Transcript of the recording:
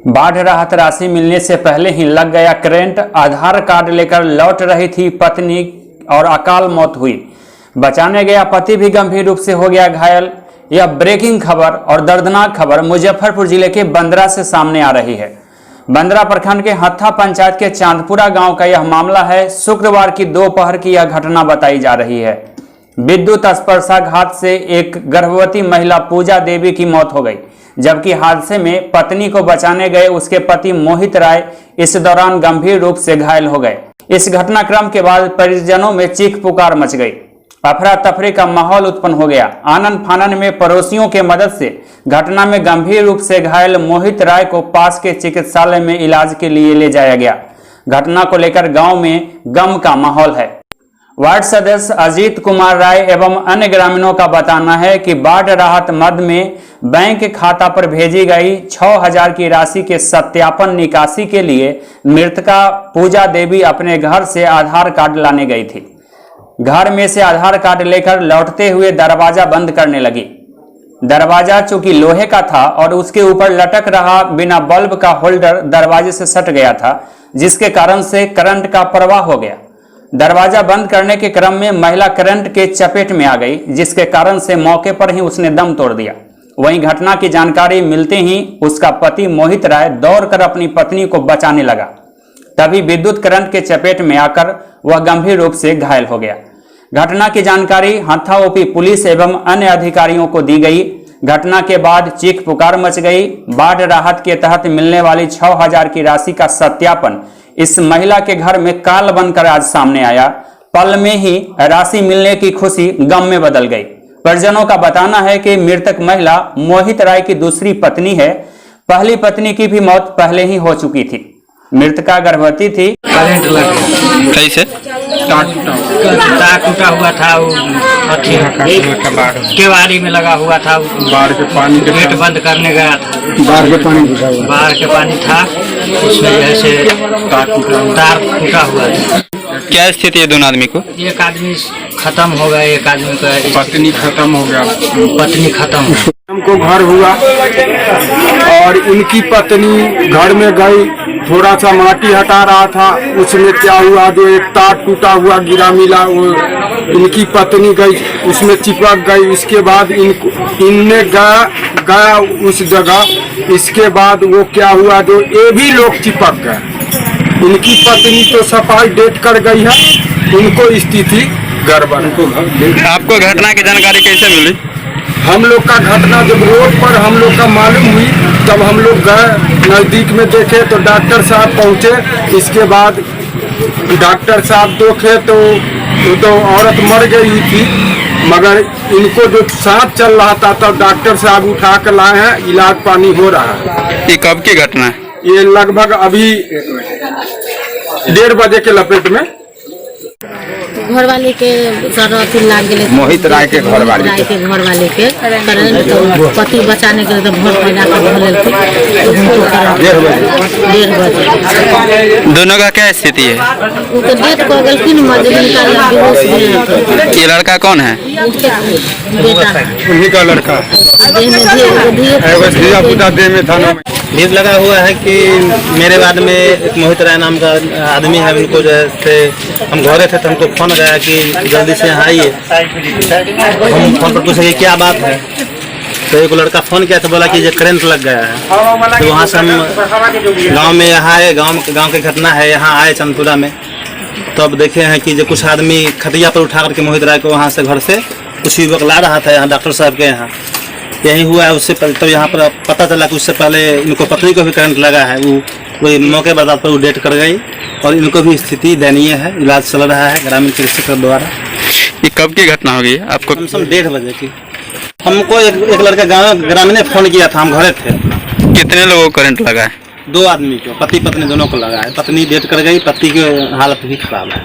बाढ़ राहत राशि मिलने से पहले ही लग गया करंट। आधार कार्ड लेकर लौट रही थी पत्नी और अकाल मौत हुई। बचाने गया पति भी गंभीर रूप से हो गया घायल। यह ब्रेकिंग खबर और दर्दनाक खबर मुजफ्फरपुर जिले के बंदरा से सामने आ रही है। बंदरा प्रखंड के हत्था पंचायत के चांदपुरा गांव का यह मामला है। शुक्रवार की दोपहर की यह घटना बताई जा रही है। विद्युत स्पर्शाघात से एक गर्भवती महिला पूजा देवी की मौत हो गई, जबकि हादसे में पत्नी को बचाने गए उसके पति मोहित राय इस दौरान गंभीर रूप से घायल हो गए। इस घटनाक्रम के बाद परिजनों में चीख पुकार मच गई। अफरा तफरी का माहौल उत्पन्न हो गया। आनन फानन में पड़ोसियों के मदद से घटना में गंभीर रूप से घायल मोहित राय को पास के चिकित्सालय में इलाज के लिए ले जाया गया। घटना को लेकर गांव में गम का माहौल है। वार्ड सदस्य अजीत कुमार राय एवं अन्य ग्रामीणों का बताना है कि बाढ़ राहत मद में बैंक खाता पर भेजी गई 6,000 की राशि के सत्यापन निकासी के लिए मृतका पूजा देवी अपने घर से आधार कार्ड लाने गई थी। घर में से आधार कार्ड लेकर लौटते हुए दरवाजा बंद करने लगी। दरवाजा चूंकि लोहे का था और उसके ऊपर लटक रहा बिना बल्ब का होल्डर दरवाजे से सट गया था, जिसके कारण से करंट का प्रवाह हो गया। दरवाजा बंद करने के क्रम में महिला करंट के चपेट में आ गई, जिसके कारण से मौके पर ही उसने दम तोड़ दिया। वहीं घटना की जानकारी मिलते ही उसका पति मोहित राय दौड़कर अपनी पत्नी को बचाने लगा। तभी विद्युत करंट के चपेट में आकर वह गंभीर रूप से घायल हो गया। घटना की जानकारी हत्था ओपी पुलिस एवं अन्य अधिकारियों को दी गई। घटना के बाद चीख पुकार मच गई। बाढ़ राहत के तहत मिलने वाली 6,000 की राशि का सत्यापन इस महिला के घर में काल बनकर आज सामने आया। पल में ही राशि मिलने की खुशी गम में बदल गई। परिजनों का बताना है कि मृतक महिला मोहित राय की दूसरी पत्नी है। पहली पत्नी की भी मौत पहले ही हो चुकी थी। मृतका गर्भवती थी। करंट लग गया। कैसे? तार टूटा हुआ था, केवाड़ी में लगा हुआ था। बाढ़ के पानी के गेट बंद करने गया था। बाहर के पानी था, उसमें जैसे तार टूटा हुआ था। क्या स्थिति है दोनों आदमी को? एक आदमी खत्म हो गया, एक आदमी का पत्नी खत्म हो गया। पत्नी खत्म हो गई। हमको घर हुआ और इनकी पत्नी घर में गई, थोड़ा सा माटी हटा रहा था, उसमें क्या हुआ जो एक तार टूटा हुआ गिरा मिला, वो इनकी पत्नी गई उसमें चिपक गई। इसके बाद इनने गया उस जगह। इसके बाद वो क्या हुआ जो ये भी लोग चिपक गए। इनकी पत्नी तो सफाई डेट कर गई है, उनको स्थिति गड़बड़। आपको घटना की जानकारी कैसे मिली? हम लोग का घटना जब रोड पर हम लोग का मालूम हुई, तब हम लोग गए नज़दीक में देखे तो डॉक्टर साहब पहुँचे। इसके बाद डॉक्टर साहब देखे तो औरत मर गई थी, मगर इनको जो सांस चल रहा था तब डॉक्टर साहब उठा कर लाए हैं, इलाज पानी हो रहा है। ये कब की घटना है? ये लगभग अभी 1:30 बजे के लपेट में। घर वाले के लाग गए, मोहित राय के घर वाले के करंट तो पति बचाने के लिए तो भोर पैदा कर 1:30 बजे। दोनों का क्या स्थिति है? वो तो डेट को गलती ये लड़का कौन है? बेटा उन्हीं का लड़का देह में थाना में भीड़ लगा हुआ है कि मेरे बाद में एक मोहित राय नाम का आदमी है। उनको जैसे हम घरे थे तो हमको फोन गया कि जल्दी से यहाँ आइए। हम फोन पर पूछे कि क्या बात है, तो एक लड़का फ़ोन किया तो बोला कि ये करंट लग गया है। तो वहाँ से हम गांव में यहाँ आए, गांव की घटना है, यहाँ आए चांदपुरा में। तो अब देखे हैं कि जो कुछ आदमी खटिया पर उठा करके मोहित राय को वहाँ से घर से कुछ युवक ला रहा था यहाँ डॉक्टर साहब के यहाँ। यही हुआ है। उससे तो यहाँ पर पता चला कि उससे पहले इनको पत्नी को भी करंट लगा है। वो मौके पर वो डेथ कर गई और इनको भी स्थिति दयनीय है। इलाज चल रहा है ग्रामीण चिकित्सक द्वारा। ये कब की घटना हो गई है आपको? कम से कम 1:30 बजे की। हमको एक लड़का ग्रामीण ने फोन किया था, हम घरे थे। कितने लोगों को करंट लगा है? 2 आदमी को, पति पत्नी दोनों को लगा है। पत्नी डेथ कर गई, पति की हालत भी खराब है।